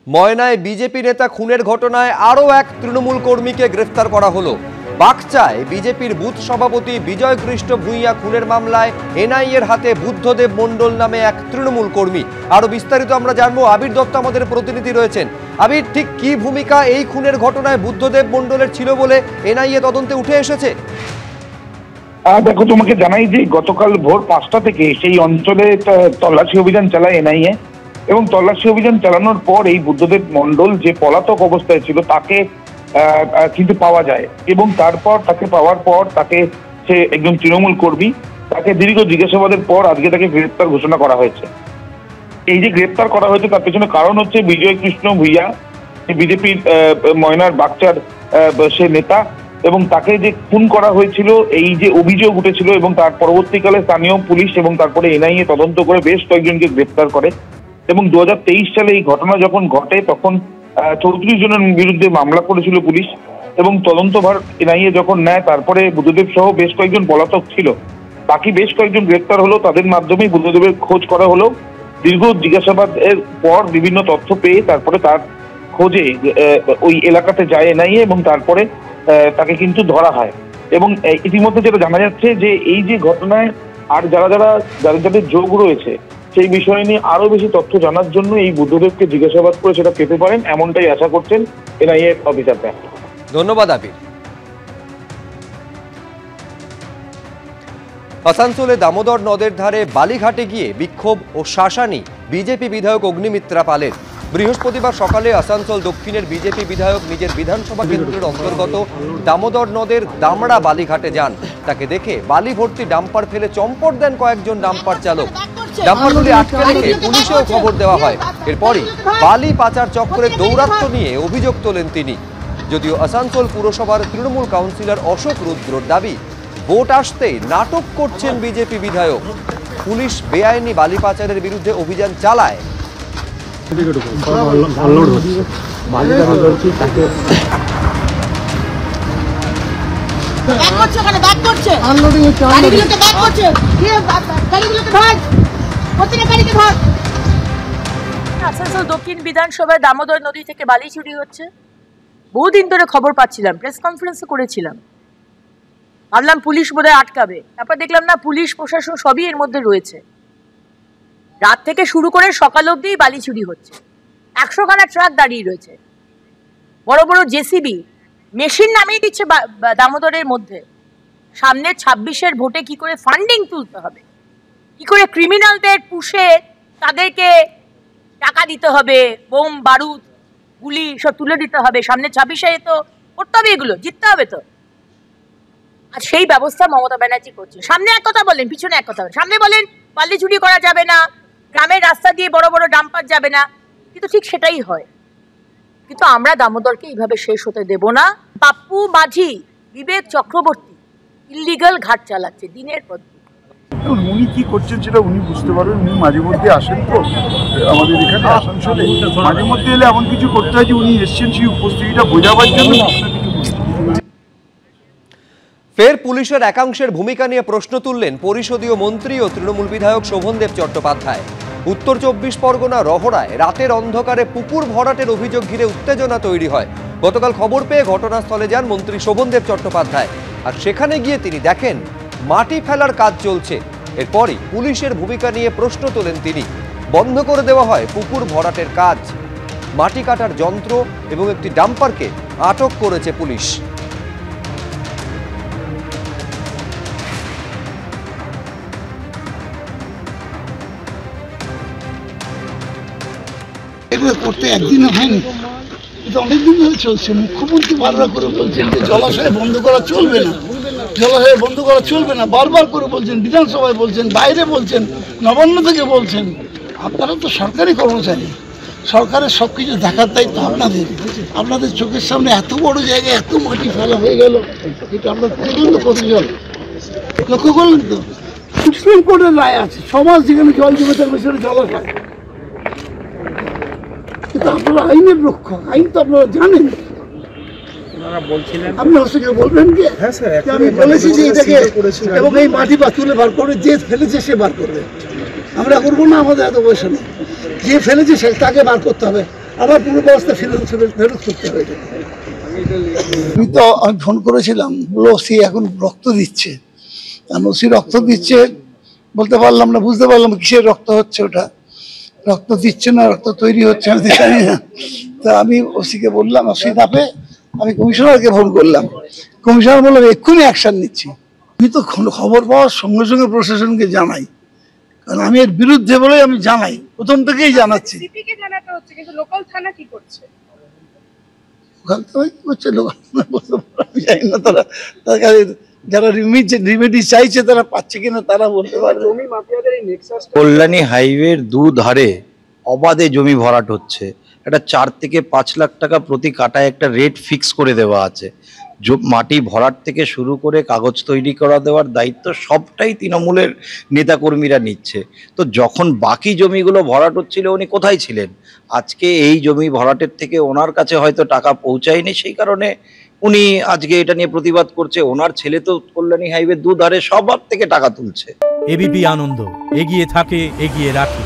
ময়নায় BJP নেতা খুনের ঘটনায় আরও এক তৃণমূল কর্মীকে গ্রেফতার করা হলো। বাকচায় বিজেপির বুথ সভাপতি বিজয় কৃষ্ণ ভূঁইয়া খুনের মামলায় এনআইএর হাতে বুদ্ধদেব মণ্ডল নামে এক তৃণমূল কর্মী। আরো বিস্তারিত আমরা জানবো, আবির দত্ত আমাদের প্রতিনিধি রয়েছেন। আবির, ঠিক কি ভূমিকা এই খুনের ঘটনায় বুদ্ধদেব মণ্ডলের ছিল বলে এনআইএ তদন্তে উঠে এসেছে? দেখো, তোমাকে জানাই যে গতকাল ভোর 5টা থেকে সেই অঞ্চলে তল্লাশি অভিযান চালায় এনআইএ এবং তল্লাশি অভিযান চালানোর পর এই বুদ্ধদেব মণ্ডল যে পলাতক অবস্থায় ছিল তাকে কিন্তু পাওয়া যায় এবং তারপর তাকে পাওয়ার পর তাকে, সে একজন তৃণমূল কর্মী, তাকে দীর্ঘ জিজ্ঞাসাবাদের পর আজকে তাকে গ্রেপ্তার ঘোষণা করা হয়েছে। এই যে গ্রেপ্তার করা হয়েছে তার পেছনে কারণ হচ্ছে বিজয় কৃষ্ণ ভূঁইয়া বিজেপির ময়নার বাকচার সে নেতা এবং তাকে যে খুন করা হয়েছিল এই যে অভিযোগ উঠেছিল এবং তার পরবর্তীকালে স্থানীয় পুলিশ এবং তারপরে এনআইএ তদন্ত করে বেশ কয়েকজনকে গ্রেপ্তার করে এবং 2023 সালে এই ঘটনা যখন ঘটে তখন 34 জনের বিরুদ্ধে মামলা করেছিল পুলিশ এবং তদন্তভার এনআইএ যখন নেয় তারপরে বুদ্ধদেব সহ বেশ কয়েকজন পলাতক ছিল, বাকি বেশ কয়েকজন গ্রেপ্তার হলো। তাদের মাধ্যমেই বুদ্ধদেবের খোঁজ করা হলো। দীর্ঘ জিজ্ঞাসাবাদের পর বিভিন্ন তথ্য পেয়ে তারপরে তার খোঁজে ওই এলাকাতে যায় এনআইএ এবং তারপরে তাকে কিন্তু ধরা হয় এবং ইতিমধ্যে যেটা জানা যাচ্ছে যে এই যে ঘটনায় আর যাদের যোগ রয়েছে সেই বিষয় নিয়ে আরো বেশি তথ্য জানার জন্য এই বুদ্ধদেবকে জিজ্ঞাসাবাদ করে সেটা পেতে পারেন, এমনটাই আশা করছেন এনআইএ অফিসাররা। ধন্যবাদ আবির। আসানসোলে দামোদর নদের ধারে বালিঘাটে গিয়ে বিক্ষোভ ও শাসানি বিজেপি বিধায়ক অগ্নিমিত্রা পালের। বৃহস্পতিবার সকালে আসানসোল দক্ষিণের বিজেপি বিধায়ক নিজের বিধানসভা কেন্দ্রের অন্তর্গত দামোদর নদের দামড়া বালিঘাটে যান। তাকে দেখে বালি ভর্তি ডাম্পার ফেলে চম্পট দেন কয়েকজন ডাম্পার চালক। ডাম্পারগুলি আটকে রেখে পুলিশেও খবর দেওয়া হয়। এরপরই বালি পাচার চক্রে দৌরাত্ম্য নিয়ে অভিযোগ তোলেন তিনি। যদিও আসানসোল পুরসভার তৃণমূল কাউন্সিলর অশোক রুদ্রর দাবি, ভোট আসতেই নাটক করছেন বিজেপি বিধায়ক। পুলিশ বেআইনি বালি পাচারের বিরুদ্ধে অভিযান চালায়। আসানসোল দক্ষিণ বিধানসভায় দামোদর নদী থেকে বালি চুরি হচ্ছে বহুদিন ধরে খবর পাচ্ছিলাম, প্রেস কনফারেন্সও করেছিলাম। ভাবলাম পুলিশ বোধহয় আটকাবে, তারপর দেখলাম না, পুলিশ প্রশাসন সবই এর মধ্যে রয়েছে। রাত থেকে শুরু করে সকাল অবধি বালি চুরি হচ্ছে। 100খানা ট্রাক দাঁড়িয়ে রয়েছে, বড় বড় জেসিবি মেশিন নামিয়ে দিচ্ছে দামোদরের মধ্যে। সামনে 26-এর ভোটে কি করে ফান্ডিং তুলতে হবে, কি করে ক্রিমিনালদের পুষে তাদেরকে টাকা দিতে হবে, বোম বারুদ গুলি সব তুলে দিতে হবে। সামনে 26-এ তো করতে হবে, এগুলো জিততে হবে তো। আর সেই ব্যবস্থা মমতা ব্যানার্জি করছে। সামনে এক কথা বলেন, পিছনে এক কথা বলেন। সামনে বলেন বালি চুরি করা যাবে না, গ্রামের রাস্তা দিয়ে বড় বড় ডাম্পার যাবে না, কিন্তু ঠিক সেটাই হয়। কিন্তু আমরা দামোদরকে এইভাবে শেষ হতে দেব না। পাপ্পু মাঝি, বিবেক চক্রবর্তী ইলিগাল ঘাট চালাচ্ছে দিনের পর দিন। উনি কি করছেন সেটা উনি বুঝতে পারবেন। উনি মাঝে মধ্যে আসেন তো আমাদের এখানে আসানসোলে, মাঝে মধ্যে এলে এমন কিছু করতে হয় যে উনি এসছেন সেই উপস্থিতিটা বোঝাবার জন্য। ফের পুলিশের একাংশের ভূমিকা নিয়ে প্রশ্ন তুললেন পরিষদীয় মন্ত্রী ও তৃণমূল বিধায়ক শোভনদেব চট্টোপাধ্যায়। উত্তর 24 পরগনা রহড়ায় রাতের অন্ধকারে পুকুর ভরাটের অভিযোগ ঘিরে উত্তেজনা তৈরি হয়। গতকাল খবর পেয়ে ঘটনাস্থলে যান মন্ত্রী শোভনদেব চট্টোপাধ্যায়, আর সেখানে গিয়ে তিনি দেখেন মাটি ফেলার কাজ চলছে। এরপরই পুলিশের ভূমিকা নিয়ে প্রশ্ন তোলেন তিনি। বন্ধ করে দেওয়া হয় পুকুর ভরাটের কাজ। মাটি কাটার যন্ত্র এবং একটি ডাম্পারকে আটক করেছে পুলিশ। এগুলো করতে একদিনও হয়নি, এটা অনেকদিন ধরে চলছে। মুখ্যমন্ত্রী বারবার করে বলছেন যে জলাশয় বন্ধ করা চলবে না, জলাশয় বন্ধ করা চলবে না, বারবার করে বলছেন, বিধানসভায় বলছেন, বাইরে বলছেন, নবান্ন থেকে বলছেন। আপনারা তো সরকারি কর্মচারী, সরকারের সব কিছু দেখার দায়িত্ব আপনাদের। আপনাদের চোখের সামনে এত বড় জায়গায় এত মাটি ফেলা হয়ে গেল, এটা আমরা দেখলেন তো কত জল, লক্ষ্য করলেন তো। সুপ্রিম কোর্টের রায় আছে, সমাজ যেখানে জল জমে থাকবে সেটা জলাশয়। কিন্তু আপনারা আইনের রক্ষক, আইন তো আপনারা জানেন। আপনারা সেখানে বলবেন কি আমি বলেছি যে এটাকে এবং এই মাটি বা তুলে বার করে যে ফেলেছে সে বার করবে। আমরা করবো না, আমাদের এত পয়সা নেই। যে ফেলেছে সে তাকে বার করতে হবে। আবার পুরো ব্যবস্থা ফেরত করতে হবে। আমি ফোন করেছিলাম, বললো ওসি এখন রক্ত দিচ্ছে। কারণ ওসি রক্ত দিচ্ছে বলতে পারলাম না, বুঝতে পারলাম কিসের রক্ত হচ্ছে, ওটা রক্ত দিচ্ছে না রক্ত তৈরি হচ্ছে আমি জানি না। তা আমি ওসিকে বললাম, ওসি নাপে আমি কমিশনারকে ফোন করলাম, কমিশনার বললাম এক্ষুনি অ্যাকশন নিচ্ছি। আমি তো খবর পাওয়ার সঙ্গে সঙ্গে প্রশাসনকে জানাই, কারণ আমি এর বিরুদ্ধে বলে আমি জানাই, প্রথম থেকেই জানাচ্ছি। যারা রিমেডি চাইছে তারা পাচ্ছে কিনা তারা বলতে পারবে। কল্যাণী হাইওয়ের দুধারে অবাধে জমি ভরাট হচ্ছে। একটা 4 থেকে 5 লাখ টাকা প্রতি কাটায় একটা রেট ফিক্স করে দেওয়া আছে। মাটি ভরাট থেকে শুরু করে কাগজ তৈরি করা দেওয়ার দায়িত্ব সবটাই তৃণমূলের নেতাকর্মীরা নিচ্ছে। তো যখন বাকি জমিগুলো ভরাট হচ্ছিল উনি কোথায় ছিলেন? আজকে এই জমি ভরাটের থেকে ওনার কাছে হয়তো টাকা পৌঁছায়নি, সেই কারণে উনি আজকে এটা নিয়ে প্রতিবাদ করছে। ওনার ছেলে তো কল্যাণী হাইওয়ে দুধারে সবার থেকে টাকা তুলছে। এবিপি আনন্দ, এগিয়ে থাকে, এগিয়ে রাখে।